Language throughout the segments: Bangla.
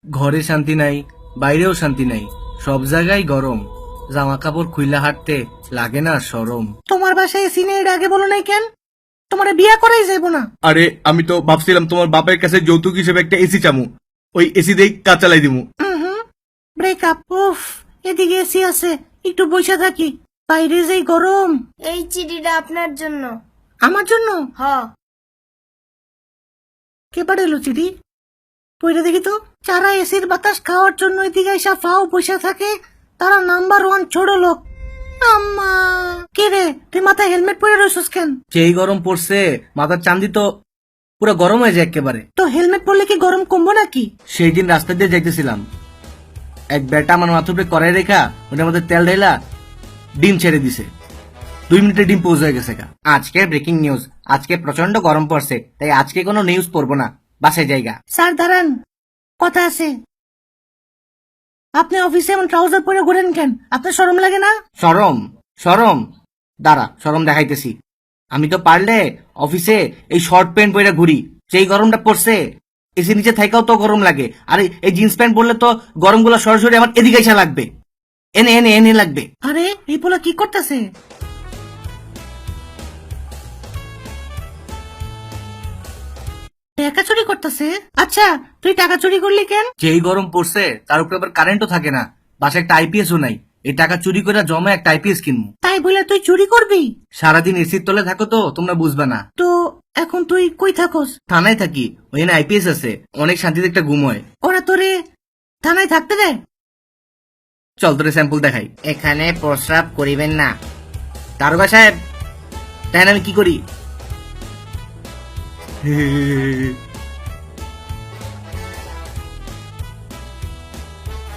ঘরে শান্তি নাই, বাইরেও শান্তি নাই, সব জায়গায় গরম। জামা কাপড় খুইলা হাঁটতে লাগে না শরম। তোমার বাসায় এসি নেই, এর আগে বলো নাই কেন? তোমার বিয়া করাই যাইব না। আরে আমি তো ভাবছিলাম তোমার বাপের কাছে যৌতুক হিসেবে একটা এসি চামু, ওই এসি দিয়ে কাজ চালাই দিমু। ব্রেকআপ। উফ, এদিকে এসি আছে, একটু বসে থাকি। বাইরে যেই গরম। এই চিঠিটা আপনার জন্য। আমার জন্য? হ। কে পাঠালো চিঠি? পইরা দেখি তো। যারা এসির বাতাস খাওয়ার জন্য এদিকে এসে ফাও বসে থাকে, তারা নাম্বার 1 ছোট লোক। আম্মা, কে রে, তুই মাথায় হেলমেট পরে রইছস কেন? যেই গরম পড়ছে মাথার চান্দি তো পুরো গরম হয়ে যায় একেবারে। তো হেলমেট পরলে কি গরম কমবো নাকি? সেই দিন রাস্তা দিয়ে যাইতেছিলাম, এক বেটা আমার মাথার উপরে কড়াই রেখা ওটার মধ্যে তেল ঢেলা ডিম ছেড়ে দিছে। 2 মিনিটে ডিম পৌঁছে হয়ে গেছে। আজকে ব্রেকিং নিউজ, আজকে প্রচন্ড গরম পড়ছে, তাই আজকে কোনো নিউজ পড়বো না, বাসে জায়গা। স্যার দাঁড়ান, কথা আছে। আপনি অফিসে এমন ট্রাউজার পরে ঘুরেন কেন? আপনার শরম লাগে না? শরম? শরম? দাঁড়া, শরম দেখাইতেছি। আমি তো পারলে অফিসে এই শর্ট প্যান্ট পরে ঘুরি, যেই গরমটা পড়ছে এসি নিচে থাকাও তো গরম লাগে, আর এই জিন্স প্যান্ট পরলে তো গরমগুলো সরাসরি আমার এদিকে এসে লাগবে, এনে এনে এনে লাগবে। আরে এই পোলা কি করতেছে? টাকা চুরি করতেছে? আচ্ছা, তুই টাকা চুরি করলি কেন? যেই গরম পড়ছে তার উপরে আবার কারেন্টও থাকে না, বাসায় একটা আইপিএসও নাই। এই টাকা চুরি করে জমা একটা আইপিএস কিনবো। তাই বলে তুই চুরি করবি? সারাদিন এসির তলে থাকো তো তোমরা বুঝবা না। তো এখন তুই কই থাকস? থানায় থাকি, ওখানে আইপিএস আছে, অনেক শান্তিতে একটা ঘুম হয়। ওরা তোরে থানায় থাকতে দেয়? চল তোরে স্যাম্পল দেখাই। এখানে প্রস্রাব করিবেন না। দারোগা সাহেব, তাই আমি কি করি?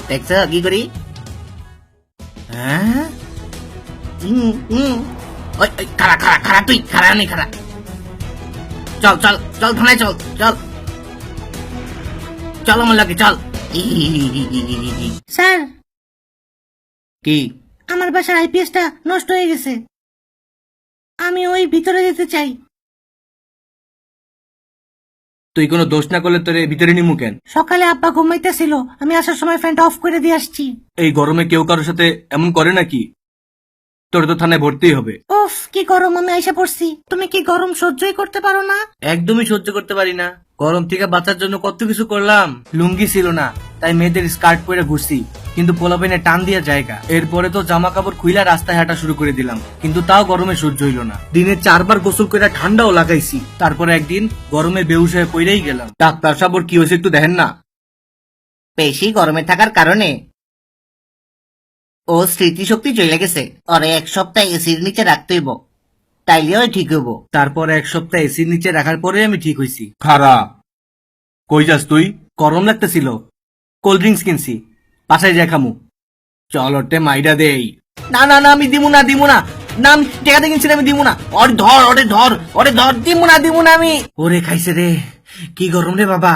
দেখছ কি করি? হ্যাঁ, খারা খারা খারা, তুই খারা নেই খারা। চল চল চল থানায়, চল চল চল আমার লাগে, চল। স্যার, কি? আমার বাসার আইপিএসটা নষ্ট হয়ে গেছে, আমি ওই ভিতরে যেতে চাই। তুই কোনো দোষ না করলে তোরে ভিতরে নিমু কেন? সকালে আব্বা ঘুমাইতেছিল, আমি আসার সময় ফ্যানটা অফ করে দিয়ে আসছি। এই গরমে কেউ কারোর সাথে এমন করে নাকি? তোরে তো থানায় ভর্তি হবে। উফ, কি গরম, আমি আইসা পড়ছি। তুমি কি গরম সহ্যই করতে পারো না? একদমই সহ্য করতে পারি না। গরম থেকে বাঁচার জন্য কত কিছু করলাম, লুঙ্গি ছিল না তাই মেয়েদের স্কার্ট পরে ঘুরছি, কিন্তু পোলাপেনে টান দিয়া জায়গা। এরপরে তো জামা কাপড় খুইলা রাস্তায় হাঁটা শুরু করে দিলাম, কিন্তু তাও গরমে সহ্য হইল না। দিনে 4 বার গোসল করে ঠান্ডাও লাগাইছি, তারপরে একদিন গরমে বেহুশ হয়ে পইরেই গেলাম। ডাক্তার সাহেব, ওর কি হয়েছে একটু দেখেন না। বেশি গরমে থাকার কারণে ও স্মৃতিশক্তি চলে গেছে, ওরে 1 সপ্তাহ এসির নিচে রাখতে হইব, তাইলেও ঠিক হইব। তারপর 1 সপ্তাহ এসির নিচে রাখার পরে আমি ঠিক হইছি। খারা, কই যাস তুই? গরম লাগতেছিল, কোল্ড ড্রিঙ্কস কিনছি, বাসায় যাই খামু। চল ওটে মাইডা দেই। না না না, আমি দিমু না দিমু না, না আমি টেকাতে কিনছি না, আমি দিমু না। ওরে ধর, ওরে ধর, ওরে ধর, দিমু না আমি। ওরে খাইছে রে, কি গরম রে বাবা।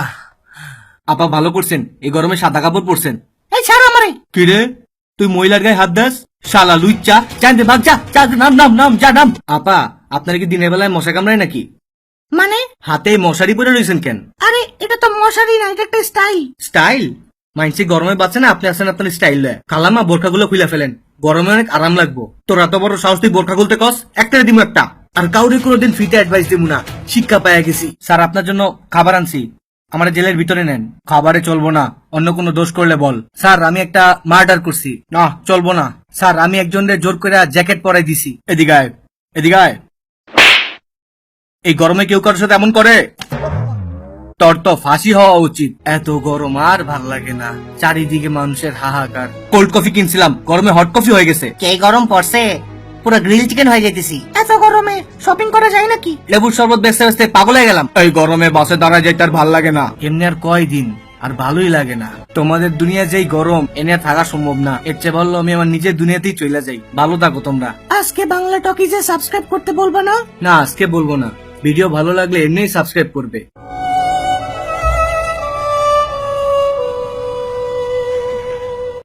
আপা ভালো করছেন, এই গরমে সাদা কাপড় পরছেন। এই ছাড় আমারে। কি রে, তুই মহিলার গায়ে হাত দাস? শালা লুইচা, জানতে ভাগ, যা যা, নাম নাম নাম, যা নাম। আপা, আপনার কি দিনের বেলায় মশা কামড়ায় নাকি? মানে? হাতে মশারি পরে রয়েছেন কেন? আরে এটা তো মশারি না, এটা একটা স্টাইল। স্টাইল? মাইনসি গরমে বাঁচে না, আপনি আসেন আপনার স্টাইল দেয়। খালামা বোরখাগুলো খুলে ফেলেন, গরমে অনেক আরাম লাগবো। তোর এত বড় সাহস, তুই বোরখা খুলতে কস? একটা দিমু একটা, আর কাউরে কোনোদিন ফ্রিতে অ্যাডভাইস দিমু না, শিক্ষা পাইয়া গেছি। স্যার আপনার জন্য খাবার আনছি, আমার জেলের ভিতরে নেন। খাবারে চলবো না, অন্য কোনো দোষ করলে বল। স্যার আমি একটা মার্ডার করছি। না চলবো না। স্যার আমি একজনের জোর করে জ্যাকেট পরাই দিছি। এদিকে আয়, এদিকে আয়। এই গরমে কেউ কারোর সাথে এমন করে? তোর তো ফাঁসি হওয়া উচিত। এত গরম আর ভাল লাগে না, চারিদিকে মানুষের হাহাকার। কোল্ড কফি কিনছিলাম, গরমে হট কফি হয়ে গেছে। কে গরম পড়ছে, পুরো গ্রিল চিকেন হয়ে যাইতেছি। এত গরমে শপিং করা যায় নাকি? লেবুর শরবত বেচতে বেচতে পাগল হয়ে গেলাম। এই গরমে বাসে দাঁড়ায় যাইতে আর ভাল লাগে না। এমনি আর কয়দিন, আর ভালোই লাগে না। তোমাদের দুনিয়া যেই গরম, এনে আর থাকা সম্ভব না। এর চেয়ে ভালো আমি আমার নিজের দুনিয়াতেই চলে যাই। ভালো থাকো তোমরা। আজকে বাংলা টকিজে সাবস্ক্রাইব করতে বলবা না? না আজকে বলবো না, ভিডিও ভালো লাগলে এমনিই সাবস্ক্রাইব করবে।